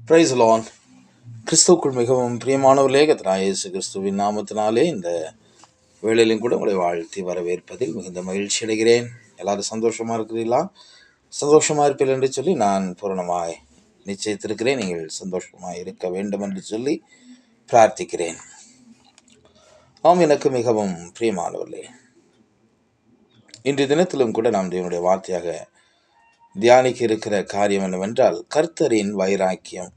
Price Lord. கிறிஸ்துவுக்குள் மிகவும் பிரியமானவர்களே, கர்த்தராகிய இயேசு கிறிஸ்துவின் நாமத்தினாலே இந்த வேளையிலும் கூட உங்களை வாழ்த்தி வரவேற்பதில் மிகுந்த மகிழ்ச்சி அடைகிறேன். எல்லாரும் சந்தோஷமாக இருக்கிறீர்களா? சந்தோஷமாக இருப்பீர்கள் என்று சொல்லி நான் பூரணமாய் நிச்சயித்திருக்கிறேன். நீங்கள் சந்தோஷமாக இருக்க வேண்டும் என்று சொல்லி பிரார்த்திக்கிறேன். எனக்கு மிகவும் பிரியமானவர்களே, இன்றைய தினத்திலும் கூட நாம் தேவனுடைய வார்த்தையாக தியானிக்க இருக்கிற காரியம் என்னவென்றால் கர்த்தரின் வைராக்கியம்.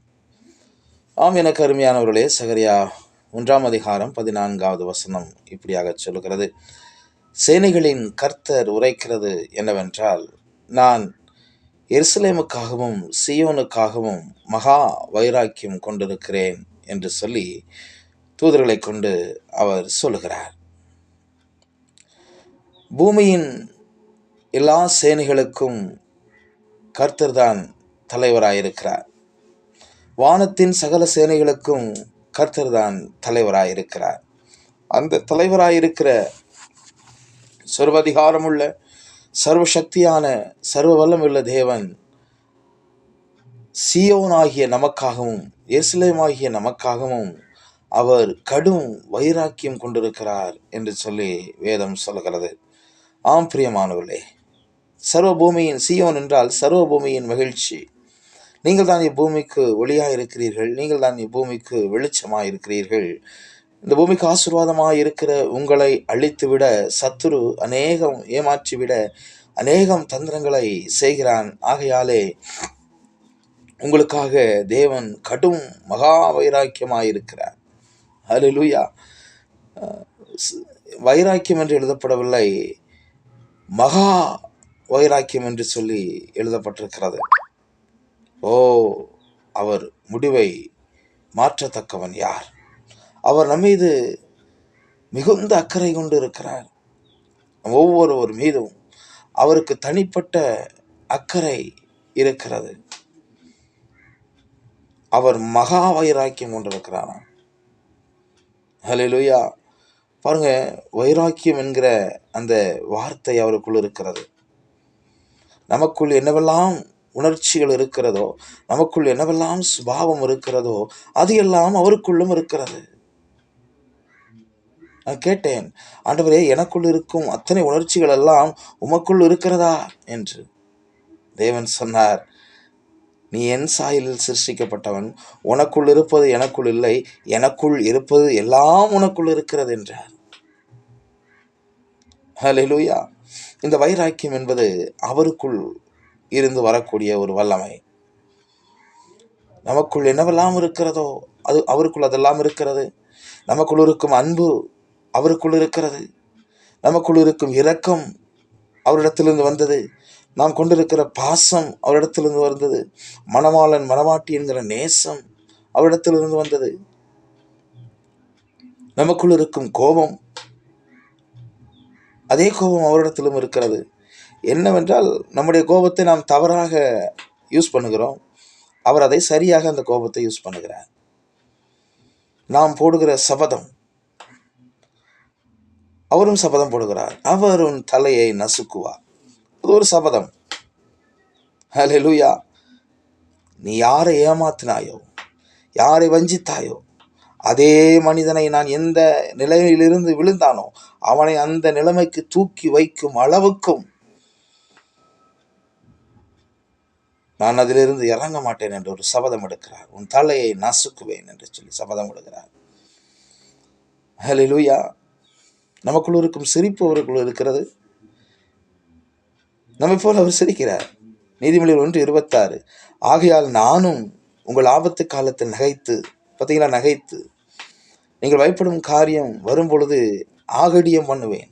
எனக்கு அருமையானவர்களே, சகரியா 1:14 இப்படியாக சொல்லுகிறது. சேனைகளின் கர்த்தர் உரைக்கிறது என்னவென்றால், நான் எருசலேமுக்காகவும் சீயோனுக்காகவும் மகா வைராக்கியம் கொண்டிருக்கிறேன் என்று சொல்லி தூதர்களை கொண்டு அவர் சொல்லுகிறார். பூமியின் எல்லா சேனைகளுக்கும் கர்த்தர் தான் தலைவராயிருக்கிறார். வானத்தின் சகல சேனைகளுக்கும் கர்த்தர் தான் தலைவராயிருக்கிறார். அந்த தலைவராயிருக்கிற சர்வதிகாரமுள்ள சர்வசக்தியான சர்வ வல்லமுள்ள தேவன் சீயோனாகிய நமக்காகவும் எருசலேமாகிய நமக்காகவும் அவர் கடும் வைராக்கியம் கொண்டிருக்கிறார் என்று சொல்லி வேதம் சொல்கிறது. ஆம் பிரியமானவர்களே, சர்வ பூமியின் சீயோன் என்றால் சர்வ பூமியின் மகிழ்ச்சி. நீங்கள் தான் இப்பூமிக்கு ஒளியாக இருக்கிறீர்கள். நீங்கள் தான் இப்பூமிக்கு வெளிச்சமாக இருக்கிறீர்கள். இந்த பூமிக்கு ஆசீர்வாதமாக இருக்கிற உங்களை அழித்துவிட சத்துரு அநேகம் ஏமாற்றிவிட அநேகம் தந்திரங்களை செய்கிறான். ஆகையாலே உங்களுக்காக தேவன் கடும் மகா வைராக்கியமாயிருக்கிறார். ஹல்லேலூயா. வைராக்கியம் என்று எழுதப்படவில்லை, மகா வைராக்கியம் என்று சொல்லி எழுதப்பட்டிருக்கிறது. அவர் முடிவை மாற்றத்தக்கவன் யார்? அவர் நம்மீது மிகுந்த அக்கறை கொண்டு இருக்கிறார். ஒவ்வொருவர் மீதும் அவருக்கு தனிப்பட்ட அக்கறை இருக்கிறது. அவர் மகா வைராக்கியம் கொண்டிருக்கிறாராம். ஹல்லேலூயா. பாருங்க, வைராக்கியம் என்கிற அந்த வார்த்தை அவருக்குள் இருக்கிறது. நமக்குள் என்னவெல்லாம் உணர்ச்சிகள் இருக்கிறதோ, நமக்குள் என்னவெல்லாம் சுபாவம் இருக்கிறதோ, அது எல்லாம் அவருக்குள்ளும் இருக்கிறது. நான் கேட்டேன், ஆண்டவரே, எனக்குள் இருக்கும் அத்தனை உணர்ச்சிகள் எல்லாம் உமக்குள் இருக்கிறதா என்று. தேவன் சொன்னார், நீ என் சாயலில் சிருஷ்டிக்கப்பட்டவன், உனக்குள் இருப்பது எனக்குள் இல்லை, எனக்குள் இருப்பது எல்லாம் உனக்குள் இருக்கிறது என்றார். ஹல்லேலூயா. இந்த வைராக்கியம் என்பது அவருக்குள் இருந்து வரக்கூடிய ஒரு வல்லமை. நமக்குள் என்னவெல்லாம் இருக்கிறதோ அது அவருக்குள் அதெல்லாம் இருக்கிறது. நமக்குள் இருக்கும் அன்பு அவருக்குள் இருக்கிறது. நமக்குள் இருக்கும் இரக்கம் அவரிடத்திலிருந்து வந்தது. நாம் கொண்டிருக்கிற பாசம் அவரிடத்திலிருந்து வந்தது. மணவாளன் மணவாட்டி என்கிற நேசம் அவரிடத்திலிருந்து வந்தது. நமக்குள் இருக்கும் கோபம், அதே கோபம் அவரிடத்திலும் இருக்கிறது. என்னவென்றால், நம்முடைய கோபத்தை நாம் தவறாக யூஸ் பண்ணுகிறோம். அவர் அதை சரியாக அந்த கோபத்தை யூஸ் பண்ணுகிறார். நாம் போடுகிற சபதம், அவரும் சபதம் போடுகிறார். அவர் உன் தலையை நசுக்குவார். அது ஒரு சபதம். ஹல்லேலூயா. நீ யாரை ஏமாத்தினாயோ, யாரை வஞ்சித்தாயோ, அதே மனிதனை நான் எந்த நிலையிலிருந்து விழுந்தானோ அவனை அந்த நிலைமைக்கு தூக்கி வைக்கும் அளவுக்கும் நான் அதிலிருந்து இறங்க மாட்டேன் என்று ஒரு சபதம் எடுக்கிறார். உன் தலையை நசுக்குவேன் என்று சொல்லி சபதம் எடுக்கிறார். ஹல்லேலூயா. நமக்குள் இருக்கும் சிரிப்பு அவருக்குள் இருக்கிறது. நம்மை போல அவர் சிரிக்கிறார். நீதிமொழிகள் 1:26, ஆகையால் நானும் உங்கள் ஆபத்து காலத்தில் நகைத்து, பார்த்தீங்களா, நகைத்து நீங்கள் பயப்படும் காரியம் வரும் பொழுது ஆகடியம் பண்ணுவேன்.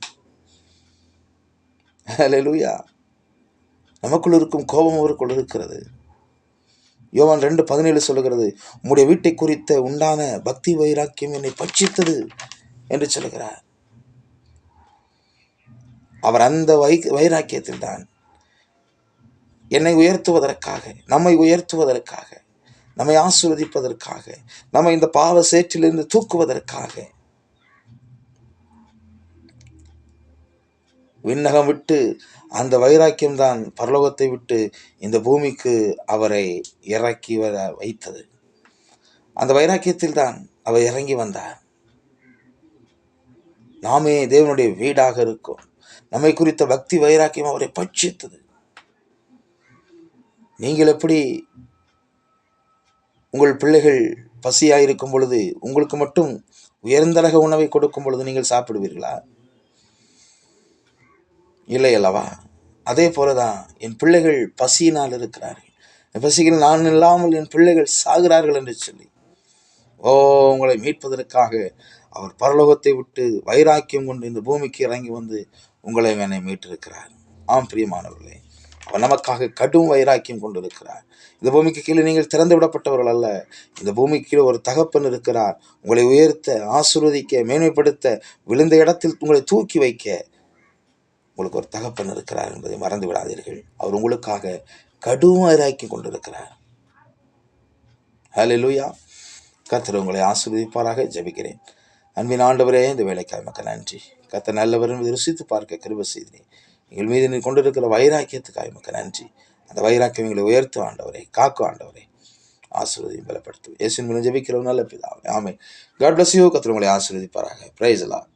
ஹல்லேலூயா. நமக்குள் இருக்கும் கோபம் அவருக்குள் இருக்கிறது. யோவான் 2:17 சொல்லுகிறது, உம்முடைய வீட்டை குறித்த உண்டான பக்தி வைராக்கியம் என்னை பட்சித்தது என்று சொல்லுகிறார். அவர் அந்த வைராக்கியத்தில் தான் என்னை உயர்த்துவதற்காக, நம்மை உயர்த்துவதற்காக, நம்மை ஆசீர்வதிப்பதற்காக, நம்மை இந்த பாவ சேற்றிலிருந்து தூக்குவதற்காக விண்ணகம் விட்டு அந்த வைராக்கியம்தான் பரலோகத்தை விட்டு இந்த பூமிக்கு அவரை இறக்கி வர வைத்தது. அந்த வைராக்கியத்தில் தான் அவர் இறங்கி வந்தார். நாமே தேவனுடைய வீடாக இருக்கும். நம்மை குறித்த பக்தி வைராக்கியம் அவரை பட்சித்தது. நீங்கள் எப்படி உங்கள் பிள்ளைகள் பசியாயிருக்கும் பொழுது உங்களுக்கு மட்டும் உயர்ந்தரக உணவை கொடுக்கும் பொழுது நீங்கள் சாப்பிடுவீர்களா? இல்லை அல்லவா? அதே போலதான் என் பிள்ளைகள் பசியினால் இருக்கிறார்கள், பசியில் நான் இல்லாமல் என் பிள்ளைகள் சாகிறார்கள் என்று சொல்லி உங்களை மீட்பதற்காக அவர் பரலோகத்தை விட்டு வைராக்கியம் கொண்டு இந்த பூமிக்கு இறங்கி வந்து உங்களை என்னை மீட்டிருக்கிறார். ஆம் பிரியமானவர்களே, அவர் நமக்காக கடும் வைராக்கியம் கொண்டிருக்கிறார். இந்த பூமிக்கு கீழே நீங்கள் திறந்து விடப்பட்டவர்கள் அல்ல. இந்த பூமிக்கு கீழே ஒரு தகப்பன் இருக்கிறார். உங்களை உயர்த்த, ஆசீர்வதிக்க, மேன்மைப்படுத்த, விழுந்த இடத்தில் உங்களை தூக்கி வைக்க உங்களுக்கு ஒரு தகப்பன் இருக்கிறார் என்பதை மறந்து விடாதீர்கள். அவர் உங்களுக்காக கடும் வைராக்கியம் கொண்டிருக்கிறார். ஹல்லேலூயா. கர்த்தர் உங்களை ஆசீர்வதிப்பாராக. ஜெபிக்கிறேன். அன்பின் ஆண்டவரே, இந்த வேலைக்காக மக்கள் நன்றி. கர்த்தர் நல்லவர் என்பதை ருசித்து பார்க்க கிருபை செய்தேன். எங்கள் மீது நீ கொண்டிருக்கிற வைராக்கியத்துக்காக மக்கள் நன்றி. அந்த வைராக்கியம் எங்களை உயர்த்தும் ஆண்டவரே, காக்கும் ஆண்டவரே, ஆசீர்வதியும் பலப்படுத்தும். இயேசுவின் மூலம் ஜெபிக்கிறோம் நல்ல பிதாவே, ஆமென். God bless you. கர்த்தர் உங்களை ஆசீர்வதிப்பாராக. Praise the Lord.